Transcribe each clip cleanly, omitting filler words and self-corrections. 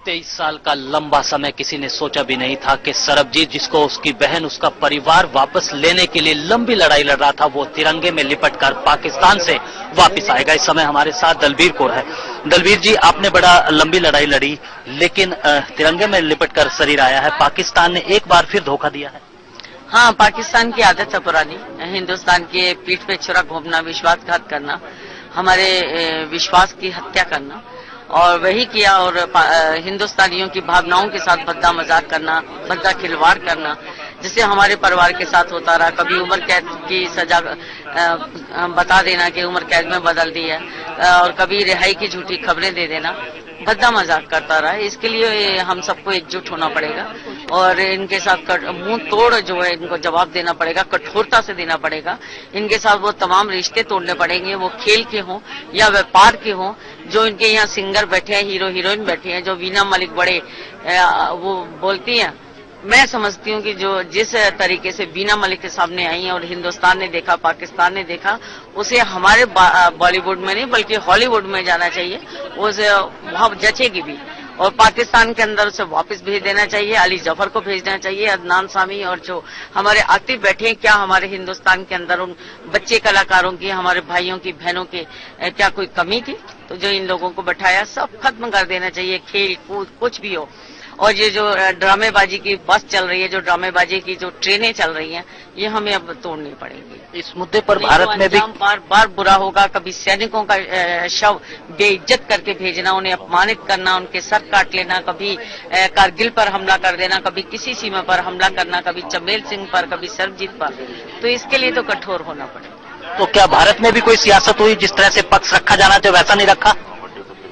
23 साल का लंबा समय किसी ने सोचा भी नहीं था कि सरबजीत, जिसको उसकी बहन, उसका परिवार वापस लेने के लिए लंबी लड़ाई लड़ रहा था, वो तिरंगे में लिपटकर पाकिस्तान से वापस आएगा। इस समय हमारे साथ दलबीर कौर है। दलबीर जी, आपने बड़ा लंबी लड़ाई लड़ी, लेकिन तिरंगे में लिपटकर शरीर आया है। पाकिस्तान ने एक बार फिर धोखा दिया है। हाँ, पाकिस्तान की आदत है पुरानी, हिंदुस्तान के पीठ पे छुरा घोंपना, विश्वासघात करना, हमारे विश्वास की हत्या करना, और वही किया। और हिंदुस्तानियों की भावनाओं के साथ भद्दा मजाक करना, भद्दा खिलवाड़ करना, जिससे हमारे परिवार के साथ होता रहा। कभी उम्र कैद की सजा बता देना कि उम्र कैद में बदल दी है, और कभी रिहाई की झूठी खबरें दे देना, भद्दा मजाक करता रहा। इसके लिए हम सबको एकजुट होना पड़ेगा और इनके साथ मुंह तोड़ जो है इनको जवाब देना पड़ेगा, कठोरता से देना पड़ेगा। इनके साथ वो तमाम रिश्ते तोड़ने पड़ेंगे, वो खेल के हों या व्यापार के हों। जो इनके यहाँ सिंगर बैठे हैं, हीरो हीरोइन बैठे हैं, जो वीना मलिक बड़े वो बोलती हैं, मैं समझती हूँ कि जो जिस तरीके से वीना मलिक के सामने आई है और हिंदुस्तान ने देखा, पाकिस्तान ने देखा, उसे हमारे बॉलीवुड में नहीं बल्कि हॉलीवुड में जाना चाहिए, उसे वहां जचेगी भी। और पाकिस्तान के अंदर उसे वापस भेज देना चाहिए, अली जफर को भेजना चाहिए, अदनान सामी और जो हमारे आतिफ बैठे हैं। क्या हमारे हिंदुस्तान के अंदर उन बच्चे कलाकारों की, हमारे भाइयों की, बहनों की क्या कोई कमी थी? तो जो इन लोगों को बैठाया, सब खत्म कर देना चाहिए, खेल कूद कुछ भी हो। और ये जो ड्रामेबाजी की बस चल रही है, जो ड्रामेबाजी की जो ट्रेनें चल रही हैं, ये हमें अब तोड़नी पड़ेगी। इस मुद्दे पर भारत में भी बार बार बुरा होगा। कभी सैनिकों का शव बेइज्जत करके भेजना, उन्हें अपमानित करना, उनके सर काट लेना, कभी कारगिल पर हमला कर देना, कभी किसी सीमा पर हमला करना, कभी चमेल सिंह पर, कभी सरबजीत पर। तो इसके लिए तो कठोर होना पड़ेगा। तो क्या भारत में भी कोई सियासत हुई जिस तरह से पक्ष रखा जाना चाहिए वैसा नहीं रखा?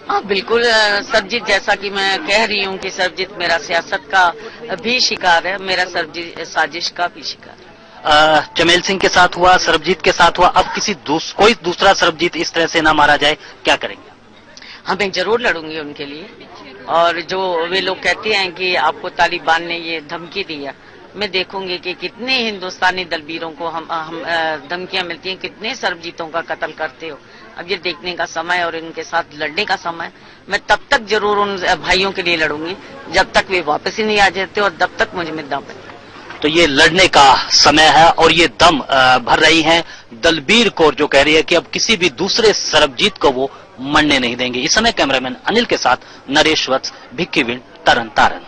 हाँ बिल्कुल, सरबजीत, जैसा कि मैं कह रही हूँ कि सरबजीत मेरा सियासत का भी शिकार है, मेरा सरबजीत साजिश का भी शिकार है। चमेल सिंह के साथ हुआ, सरबजीत के साथ हुआ, अब कोई दूसरा सरबजीत इस तरह से ना मारा जाए, क्या करेंगे? हाँ, मैं जरूर लड़ूंगी उनके लिए। और जो वे लोग कहते हैं कि आपको तालिबान ने ये धमकी दी है, मैं देखूंगी कि कितने हिंदुस्तानी दलबीरों को हम धमकियां मिलती हैं, कितने सरबजीतों का कत्ल करते हो। अब ये देखने का समय और इनके साथ लड़ने का समय। मैं तब तक जरूर उन भाइयों के लिए लड़ूंगी जब तक वे वापस ही नहीं आ जाते और जब तक मुझे दम है। तो ये लड़ने का समय है और ये दम भर रही हैं दलबीर कौर, जो कह रही है कि अब किसी भी दूसरे सरबजीत को वो मरने नहीं देंगे। इस समय कैमरामैन अनिल के साथ नरेश वत्स, भिक्की विंड, तरन तारन।